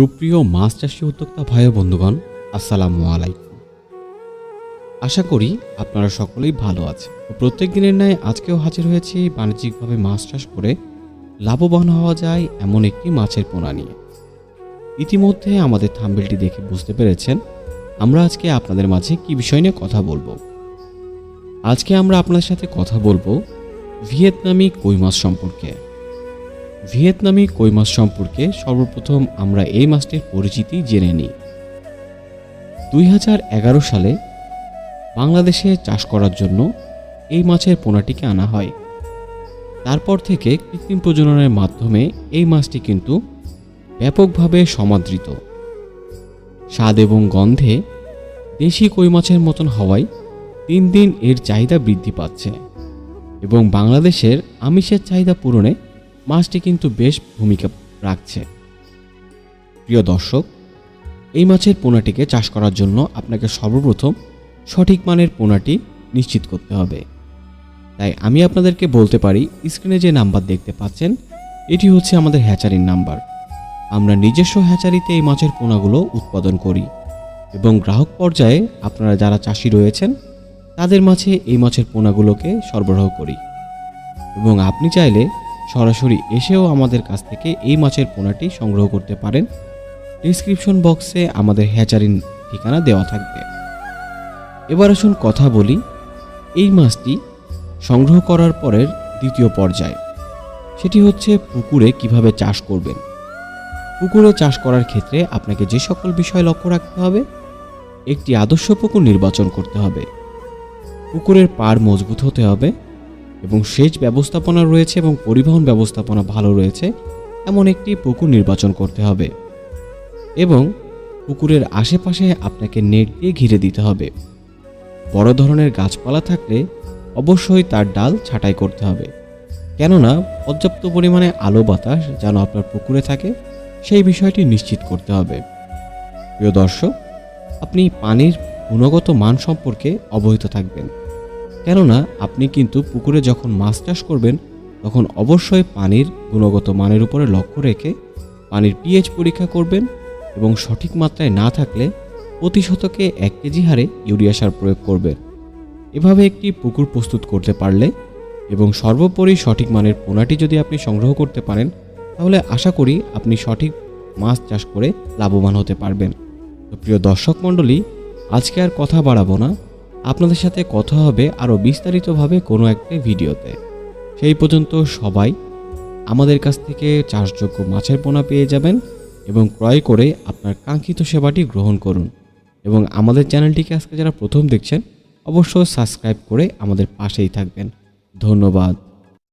সুপ্রিয় মাছ চাষী উদ্যোক্তা ভাই ও বন্ধুগণ, আসসালামু আলাইকুম। আশা করি আপনারা সকলেই ভালো আছেন। প্রত্যেক দিনের ন্যায় আজকেও হাজির হয়েছি বাণিজ্যিকভাবে মাছ চাষ করে লাভবান হওয়া যায় এমন একটি মাছের পোনা নিয়ে। ইতিমধ্যে আমাদের থাম্বনেলটি দেখে বুঝতে পেরেছেন আমরা আজকে আপনাদের মাঝে কি বিষয় নিয়ে কথা বলবো। আজকে আমরা আপনাদের সাথে কথা বলবো ভিয়েতনামি কই মাছ সম্পর্কে। ভিয়েতনামি কই মাছ সম্পর্কে সর্বপ্রথম আমরা এই মাছটির পরিচিতি জেনে নিই। 2011 সালে বাংলাদেশে চাষ করার জন্য এই মাছের পোনাটিকে আনা হয়। তারপর থেকে কৃত্রিম প্রজননের মাধ্যমে এই মাছটি কিন্তু ব্যাপকভাবে সমাদৃত। স্বাদ এবং গন্ধে দেশি কই মাছের মতন হওয়ায় দিন দিন এর চাহিদা বৃদ্ধি পাচ্ছে এবং বাংলাদেশের আমিষের চাহিদা পূরণে মাছটি কিন্তু বেশ ভূমিকা রাখছে। প্রিয় দর্শক, এই মাছের পোনাটিকে চাষ করার জন্য আপনাকে সর্বপ্রথম সঠিক মানের পোনাটি নিশ্চিত করতে হবে। তাই আমি আপনাদেরকে বলতে পারি, স্ক্রিনে যে নাম্বার দেখতে পাচ্ছেন এটি হচ্ছে আমাদের হ্যাচারির নাম্বার। আমরা নিজস্ব হ্যাচারিতে এই মাছের পোনাগুলো উৎপাদন করি এবং গ্রাহক পর্যায়ে আপনারা যারা চাষি রয়েছেন তাদের মাঝে এই মাছের পোনাগুলোকে সরবরাহ করি এবং আপনি চাইলে সরাসরি এসেও আমাদের কাছ থেকে এই মাছের পোনাটি সংগ্রহ করতে পারেন। ডেসক্রিপশন বক্সে আমাদের হ্যাচারির ঠিকানা দেওয়া থাকবে। এবার আসুন কথা বলি এই মাছটি সংগ্রহ করার পরের দ্বিতীয় পর্যায়, সেটি হচ্ছে পুকুরে কিভাবে চাষ করবেন। পুকুরে চাষ করার ক্ষেত্রে আপনাকে যে সকল বিষয় লক্ষ্য রাখতে হবে, একটি আদর্শ পুকুর নির্বাচন করতে হবে। পুকুরের পাড় মজবুত হতে হবে এবং সেচ ব্যবস্থাপনা রয়েছে এবং পরিবহন ব্যবস্থাপনা ভালো রয়েছে এমন একটি পুকুর নির্বাচন করতে হবে এবং পুকুরের আশেপাশে আপনাকে নেট দিয়ে ঘিরে দিতে হবে। বড় ধরনের গাছপালা থাকলে অবশ্যই তার ডাল ছাঁটাই করতে হবে, কেননা পর্যাপ্ত পরিমাণে আলো বাতাস যেন আপনার পুকুরে থাকে সেই বিষয়টি নিশ্চিত করতে হবে। প্রিয় দর্শক, আপনি পানির গুণগত মান সম্পর্কে অবহিত থাকবেন, কেননা আপনি কিন্তু পুকুরে যখন মাছ চাষ করবেন তখন অবশ্যই পানির গুণগত মানের উপরে লক্ষ্য রেখে পানির পিএইচ পরীক্ষা করবেন এবং সঠিক মাত্রায় না থাকলে প্রতি শতকে 1 কেজি হারে ইউরিয়া সার প্রয়োগ করবেন। এভাবে একটি পুকুর প্রস্তুত করতে পারলে এবং সর্বোপরি সঠিক মানের পোনাটি যদি আপনি সংগ্রহ করতে পারেন তাহলে আশা করি আপনি সঠিক মাছ চাষ করে লাভবান হতে পারবেন। তো প্রিয় দর্শক মণ্ডলী, আজকে আর কথা বাড়াবো না, আপনাদের সাথে কথা হবে আরও বিস্তারিতভাবে কোনো একটা ভিডিওতে। সেই পর্যন্ত সবাই আমাদের কাছ থেকে চাষযোগ্য মাছের পোনা পেয়ে যাবেন এবং ক্রয় করে আপনার কাঙ্ক্ষিত সেবাটি গ্রহণ করুন এবং আমাদের চ্যানেলটিকে আজকে যারা প্রথম দেখছেন অবশ্যই সাবস্ক্রাইব করে আমাদের পাশেই থাকবেন। ধন্যবাদ।